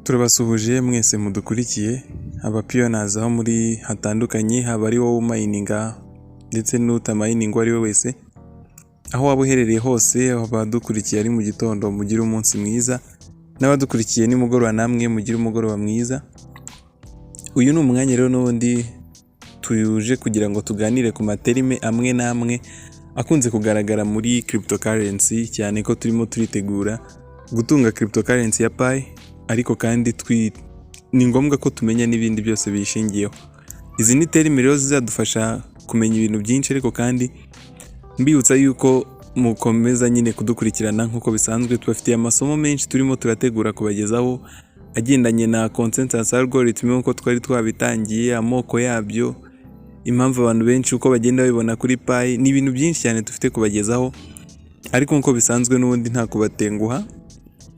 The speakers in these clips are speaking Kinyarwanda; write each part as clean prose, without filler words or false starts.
Turabasuhuje mwese mudukurikiye abapioneers aho muri hatandukanye, haba ari wowe umayininga ndetse n'utamayininga uwo ari we wese, aho waba uherereye hose, abadukurikiye ari mu gitondo mugire umunsi mwiza, n'abadukurikiye nimugoroba namwe mugire umugoroba mwiza. Uyu ni umwanya rero n'ubundi tuje kugira ngo tuganire ku materime amwe n'amwe akunze kugaragara muri cryptocurrency, cyane ko turimo turitegura gutunga cryptocurrency ya Pi, ariko kandi ni ngombwa ko tumenya n'ibindi byose bishingiyeho. Izi ni terime rero zizadufasha kumenya ibintu byinshi, ariko kandi mbibutsa yuko mukomeza nyine kudukurikirana nk'uko bisanzwe. Tubafitiye amasomo menshi turimo turategura kubagezaho agendanye na consensus algorithm nk'uko twari twabitangiye, amoko yabyo, impamvu abantu benshi uko bagenda babibona kuri Pi, ni ibintu byinshi cyane dufite kubagezaho, ariko nk'uko bisanzwe n'ubundi nta kubatenguha.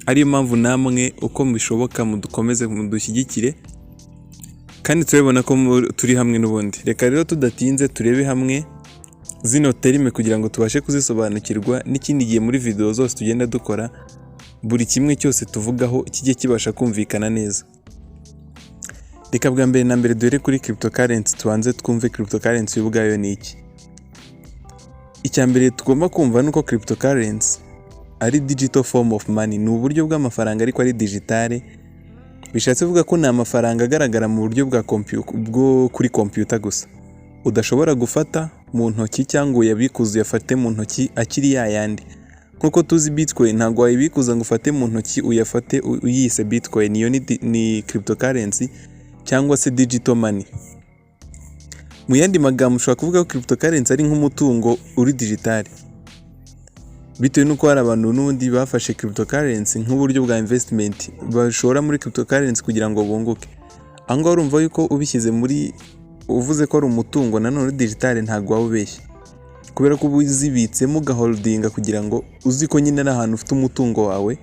Ariyo mpamvu namwe uko bishoboka mudukomeze mudushyigikire, kandi turabona ko turi hamwe n'ubundi. Reka rero tudatinze turebe hamwe zino terime kugira ngo tubashe kuzisobanukirwa, n'ikindi gihe muri video zose tugenda dukora buri kimwe cyose tuvugaho kijye kibasha kumvikana neza. Reka bwa mbere na mbere duhere kuri cryptocurrency, tubanze twumve cryptocurrency ubwayo ni iki. Icya mbere tugomba kumva nuko cryptocurrency ari digital form of money, ni uburyo bw'amafaranga ariko ari digitale. Bishatse kuvuga ko ni amafaranga agaragara mu buryo bwo kuri computer gusa, udashobora gufata mu ntoki cyangwa uyabikuze uyafate mu ntoki akiri yayandi. Nkuko tuzi Bitcoin ntabwo wayibikuza ngo ufate mu ntoki uyafate uyise Bitcoin, iyo ni cryptocurrency cyangwa se digital money. Mu yandi magambo ushobora kuvuga ko cryptocurrency ari nk'umutungo uri digitale, bitewe nuko hari abantu n'ubundi bafashe cryptocurrency nk'uburyo bwa investment, bashora muri cryptocurrency kugira ngo bunguke. Aho ngaho urumva yuko ubishyize muri, uvuze ko ari umutungo nanone digitale, ntabwo waba ubeshye, kubera ko uzibitsemo ugaholdinga kugira ngo uzi ko nyine ari ahantu ufite umutungo wawe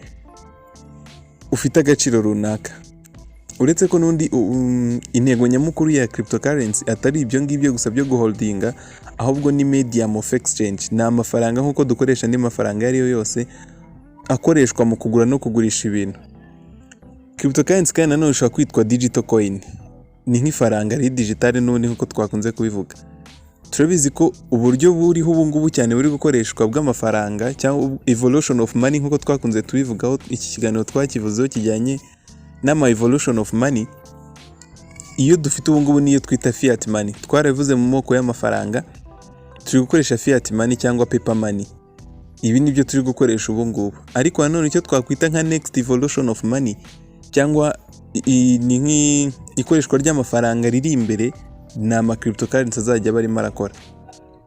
ufite agaciro runaka. Uretse ko n'undi intego nyamukuru ya cryptocurrency atari ibyo ngibyo gusa byo guholdinga, ahubwo ni medium of exchange. Ni amafaranga nk'uko dukoresha andi mafaranga ariyo yose akoreshwa mu kugura no kugurisha ibintu. Cryptocurrency kandi nanone ushobora kwitwa digital coin, ni nk'ifaranga riri digitale n'ubundi nk'uko twakunze kubivuga. Turabizi ko uburyo buriho ubu ngubu cyane buri gukoreshwa bw'amafaranga cyangwa evolution of money nk'uko twakunze tubivugaho, iki kiganiro twakivuzeho kijyanye n'ama evolution of money. Iyo dufite ubu ngubu niyo twita fiat money, twaravuze mu moko y'amafaranga turi gukoresha fiat money cyangwa paper money. Ibi nibyo turi gukoresha ubu ngubu, ariko nanone icyo twakwita nka next evolution of money cyangwa ni ikoreshwa ry'amafaranga riri imbere, ni ama cryptocurrency azajya barimo arakora.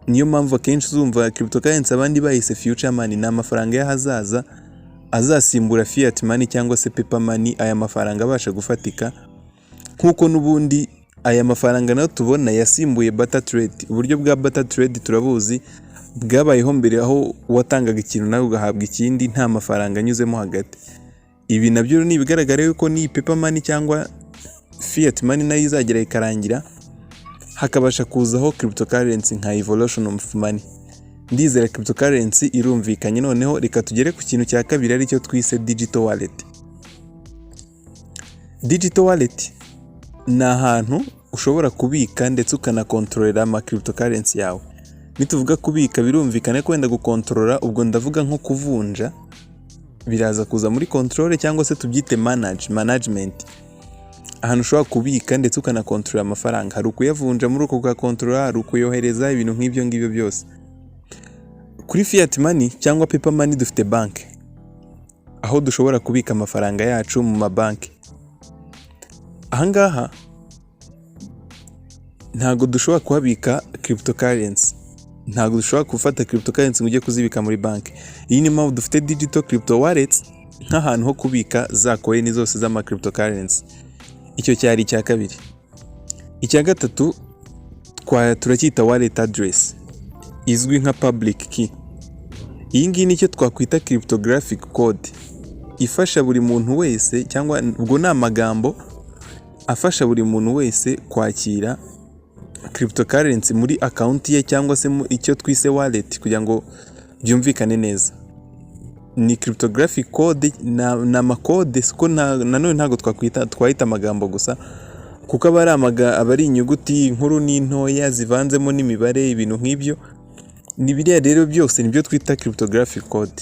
Niyo mpamvu akenshi uzumva cryptocurrency abandi bayise future money, ni amafaranga y'ahazaza azasimbura fiat money cyangwa se paper money, aya mafaranga abasha gufatika. Nkuko n'ubundi aya mafaranga nayo tubona yasimbuye barter trade. Uburyo bwa barter trade turabuzi, bwabayeho mbere aho watangaga ikintu nawe ugahabwa ikindi nta mafaranga anyuzemo hagati. Ibi nabyo ni bigaragara yuko ni paper money cyangwa fiat money nayo izagera ikarangira, hakabasha kuzaho cryptocurrency nka evolution of money. Ndizera cryptocurrency irumvikanye. Noneho reka tugere ku kintu cya kabiri, ari cyo twise digital wallet. Digital wallet ni ahantu ushobora kubika ndetse ukanakontorora ama cryptocurrency yawe. Nituvuga kubika birumvikana ko wenda gukontorora, ubwo ndavuga nko kuvunja, biraza kuza muri control cyangwa se tubyite management. Ahantu ushobora kubika ndetse ukanakontorora amafaranga, hari ukuyavunja muri uko kugakontorora, hari ukuyohereza, ibintu nk'ibyo ngibyo byose. Kuri fiat money cyangwa paper money dufite banki, aho dushobora kubika amafaranga yacu mu mabanki. Ahangaha ntago dushobora kuhabika cryptocurrency, ntago dushobora gufata cryptocurrency ngo ujye kuzibika muri banki. Iyi ni mpamvu dufite digital crypto wallets nk'ahantu ho kubika za coin zose z'ama cryptocurrency. Icyo cyari icya kabiri. Icya gatatu turacyita wallet address, izwi nka public key. Iyi ngiyi nicyo twakwita cryptographic code, ifasha buri muntu wese, cyangwa ubwo ni amagambo afasha buri muntu wese kwakira cryptocurrency muri account ye cyangwa se icyo twise wallet, kugira ngo byumvikane neza. ni cryptographic code na amakode siko nanone ntago twahita amagambo gusa kuko aba ari inyuguti nkuru n'intoya zivanzemo n'imibare ibintu nk'ibyo ni biriya rero byose nibyo twita cryptographic code.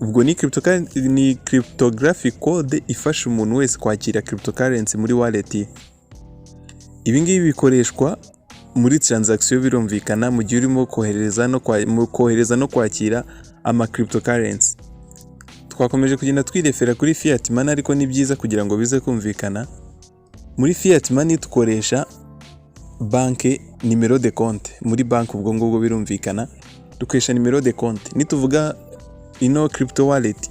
Ubwo ni cryptographic code ifasha umuntu wese kwakira cryptocurrency muri wallet ye. Ibi ngibi bikoreshwa muri transaction birumvikana mu gihe urimo kohereza no kwakira ama cryptocurrency. Twakomeje kugenda twirefera kuri fiat money ariko ni byiza kugira ngo bize kumvikana. Muri fiat money dukoresha banke nimero de compte, muri banke ubwo ngubwo birumvikana dukoresha nimero de compte. Nituvuga ino crypto wallet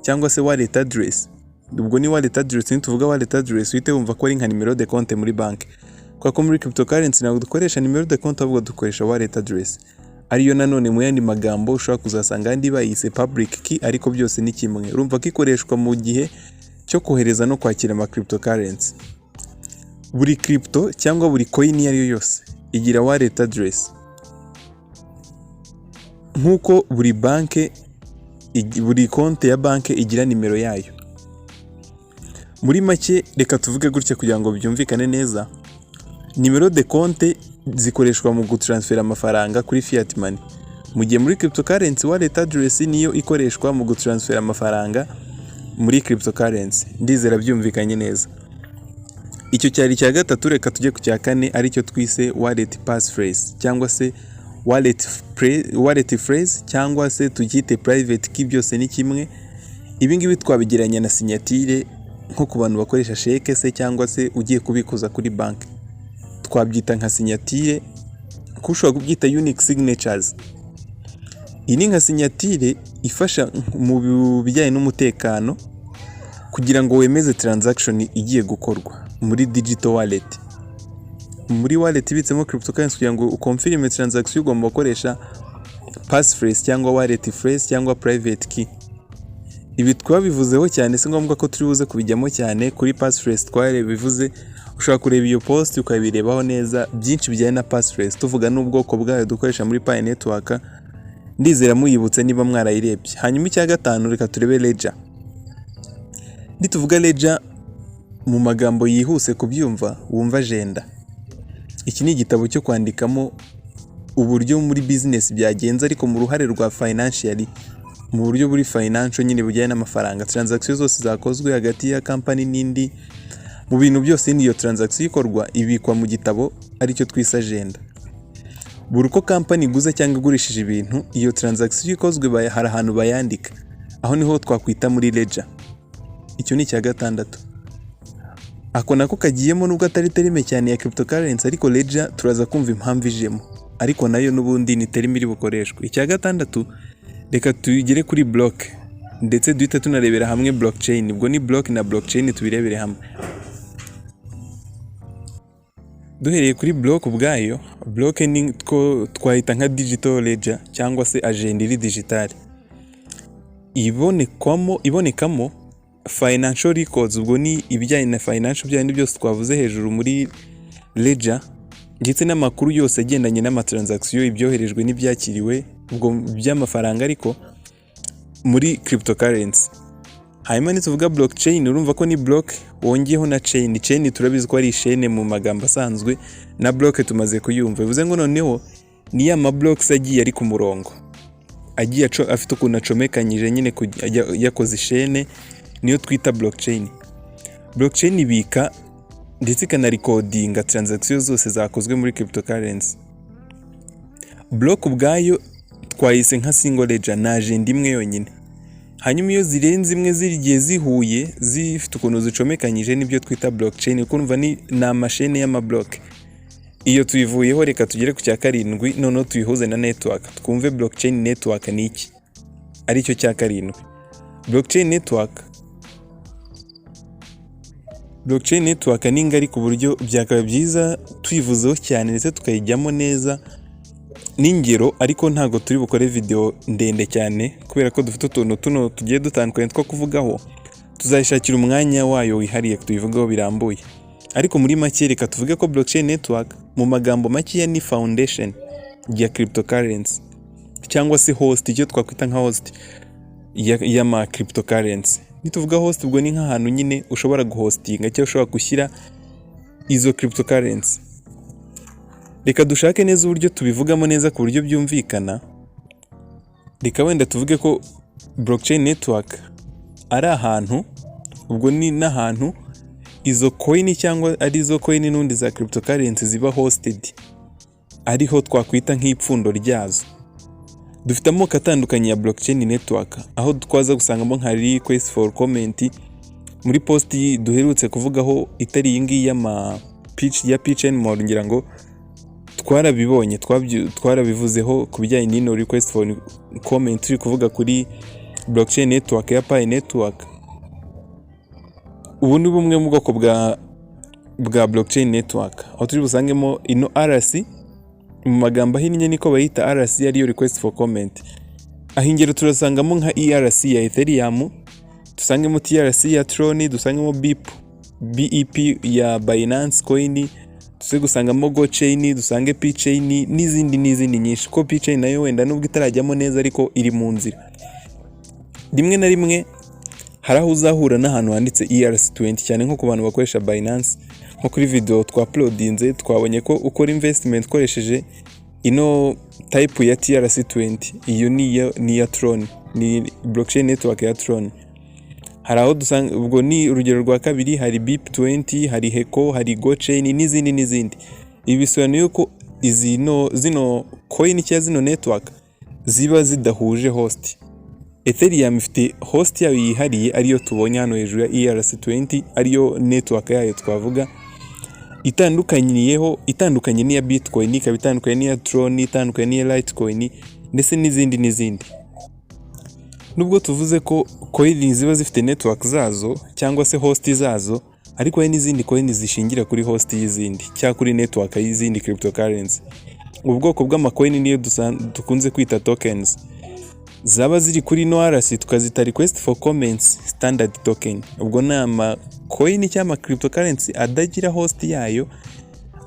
cyangwa se wallet address, ubwo ni wallet address. Nituvuga wallet address uhite wumva ko ari nka nimero de compte muri banke. Kwa muri cryptocurrency ntabwo dukoresha nimero de compte ahubwo dukoresha wallet address, ariyo nanone mu yandi magambo ushobora kuzasanga andi bayise public key, ariko byose ni kimwe. Urumva ko ikoreshwa mu gihe cyo kohereza no kwakira ama cryptocurrency. Buri crypto cyangwa buri coin iyo ariyo yose igira wallet address, nkuko buri konti ya banke igira nimero yayo. Muri make reka tuvuge gutya kugira ngo byumvikane neza. Nimero de compte zikoreshwa mu gutransfera amafaranga kuri fiat money, mu gihe muri cryptocurrency wallet address niyo ikoreshwa mu gutransfera amafaranga muri cryptocurrency. Ndizera byumvikanye neza. Icyo cyari cya gatatu, reka tujye ku cya kane aricyo twise wallet passphrase cyangwa se wallet phrase cyangwa se tucyite private key, byose ni kimwe. Ibi ngibi twabigiranye na signature nko ku bantu bakoresha cheque se cyangwa se ugiye kubikuza kuri bank, twabyita nka signature, kushobora kubyita unique signatures. Iyi ni nka signature ifasha mu bijyanye n'umutekano kugira ngo wemeze transaction igiye gukorwa muri digital wallet. Muri wallet ibitsemo cryptocurrency kugira ngo uconfirme transaction ugomba gukoresha passphrase cyangwa wallet phrase cyangwa private key. Ibi twabivuzeho cyane, si ngombwa ko turi buze kubijyamo cyane. Kuri passphrase twarebivuze, ushobora kureba iyo post ukabirebaho neza byinshi bijyanye na passphrase, tuvuga n'ubwoko bwayo dukoresha muri Pi network. Ndizera muyibutse niba mwarayirebye. Hanyuma icya gatanu reka turebe ledger. Nituvuga ledger mu magambo yihuse kubyumva wumva agenda. Iki ni igitabo cyo kwandikamo uburyo muri business byagenze ariko mu ruhare rwa financially, mu buryo buri financial nyine bujyanye n'amafaranga. Transaction zose zakozwe hagati ya company n'indi, mu bintu byose niyo transaction ikorwa ibikwa mu gitabo aricyo twise agenda. Buri uko company iguze cyangwa igurishije ibintu, iyo transaction ikozwe hari ahantu bayandika, aho niho twakwita muri ledger. Icyo ni cya gatandatu. Ako nako kagiyemo nubwo atari terime cyane ya cryptocurrency, ariko ledger turaza kumva impamvu ijemo, ariko nayo nubundi ni terime iri bukoreshwe. Icya gatandatu reka tugere kuri block, ndetse duhita tunarebera hamwe blockchain. Ubwo ni block na blockchain tubirebere hamwe. Duhereye kuri block ubwayo, block ni twahita nka digital ledger cyangwa se agenda iri digital. Ibonekamo financial records, ubwo ni ibijyanye na financial byandi byose twavuze hejuru muri ledger, ndetse n'amakuru yose agendanye n'amatransaction, ibyoherejwe n'ibyakiriwe, ubwo by'amafaranga ariko muri cryptocurrency. Hanyuma nituvuga blockchain, urumva ko ni block wongeyeho na chain. Chain turabizi ko ari chain mu magambo asanzwe, na block tumaze kuyumva. Bivuze ngo noneho ni ya ma blocks agiye ari ku murongo, agiye afite ukuntu acomekanyije nyine yakoze chain, niyo twita blockchain. Blockchain ibika ndetse ikana recordinga transaction zose zakozwe muri cryptocurrency. Block ubwayo twayise nka single ledger, na agenda imwe yonyine. Hanyuma iyo zirenze imwe zirigiye zihuye zifite ukuntu zicomekanyije nibyo twita blockchain. Ukumva ni amashene y'ama block. Iyo tuyivuyeho reka tugere ku cya karindwi, noneho tuyihuze na network, twumve blockchain network ni iki, ari cyo cya karindwi. Blockchain network ni ngari ku buryo byakaba byiza tuyivuzeho cyane ndetse tukayijyamo neza n'ingero, ariko ntago turi bukore video ndende cyane kubera ko dufite utuntu tuno tugiye dutandukanye two kuvugaho. Tuzayishakira umwanya wayo wihariye tuyivugaho birambuye. Ariko muri make reka tuvuge ko blockchain network mu magambo make ni foundation ya cryptocurrency cyangwa se host, icyo twakwita nka host. y'ama cryptocurrency. Nituvuga host ubwo ni nk'ahantu nyine ushobora guhostinga cyangwa ushobora gushyira izo cryptocurrency. Reka dushake neza uburyo tubivugamo neza ku buryo byumvikana. Reka wenda tuvuge ko blockchain network ari ahantu, ubwo ni n'ahantu izo coin cyangwa ari izo coin n'undi za cryptocurrency ziba hosted, ariho twakwita nk'ipfundo ryazo. Dufite amoko atandukanye ya blockchain network, aho twaza gusangamo nka request for comment. Muri post duherutse kuvugaho itari iyi ngiyi ya pitch and more, ngira ngo twarabibonye, twarabivuzeho ku bijyanye n'ino request for comment. Turi kuvuga kuri blockchain network ya Pi network. Ubu ni bumwe mu bwoko bwa blockchain network, aho turi busangemo ino RC. Mu magambo ahinnye niko bayita RC, ariyo request for comment. Aho ingero turasangamo nka ERC ya Ethereum, dusangemo TRC ya Tron, dusangemo BEP ya Binance Coin, tuze gusangamo Go Chain, dusange P Chain n'izindi nyinshi. Ko P Chain nayo wenda nubwo itarajyamo neza ariko iri mu nzira. Rimwe na rimwe hari aho uzahura n'ahantu handitse ERC20 cyane nko ku bantu bakoresha Binance. Nko kuri video twa-uploadinze twabonye ko ukora investment ukoresheje ino type ya TRC20, iyo ni ya Tron, ni blockchain network ya Tron. Hari aho dusanga, ubwo ni urugero rwa kabiri, hari BIP20, hari Heco, hari Go Chain n'izindi. Ibi bisobanuye ko zino coin cyangwa zino network ziba zidahuje host. Ethereum ifite host yayo yihariye, ariyo tubonye hano hejuru ya ERC20, ariyo network yayo twavuga. Itandukanye n'iya Bitcoin, ikaba itandukanye n'iya Tron, itandukanye n'iya Litecoin ndetse n'izindi. Nubwo tuvuze ko coin ziba zifite network zazo cyangwa se host zazo, ariko hari n'izindi coin zishingira kuri host y'izindi cyangwa kuri network y'izindi cryptocurrency. Ubu bwoko bw'amacoin niyo dukunze kwita tokens. Zaba ziri kuri no RC tukazita request for comments standard token. Ubwo ni coin cyangwa cryptocurrency adagira host yayo,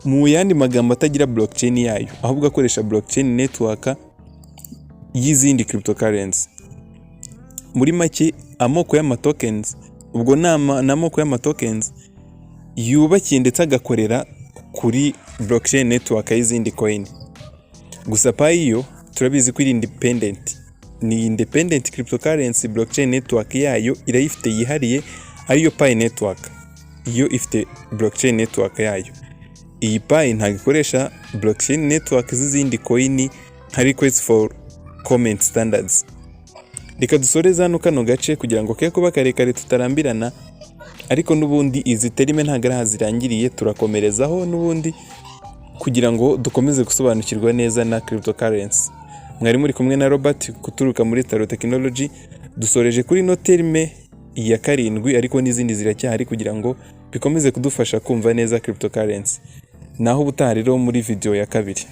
mu yandi magambo atagira blockchain yayo, ahubwo akoresha blockchain network y'izindi cryptocurrency. Muri make amoko y'ama tokens, ubwo n'amoko y'ama tokens yubakiye ndetse agakorera kuri blockchain network y'izindi coin. Gusa Pi yo turabizi ko iri independent. Ni independent cryptocurrency, blockchain network yayo irayifite yihariye, ariyo Pi network. Iyo ifite blockchain network yayo. Iyi Pi ntabwo ikoresha blockchain network z'izindi coin nka request for comment standards. Reka dusoreze hano kano gace kugira ngo kuba karekare tutarambirana, ariko n'ubundi izi terime ntabwo ari hazirangiriye, turakomerezaho n'ubundi kugira ngo dukomeze gusobanukirwa neza na cryptocurrency. Mwari muri kumwe na Robert kuturuka muri Taro Technology. Dusoreje kuri no terime ya 7, ariko n'izindi ziracyahari kugira ngo bikomeze kudufasha kumva neza cryptocurrency. Naho ubutaha rero muri video ya 2.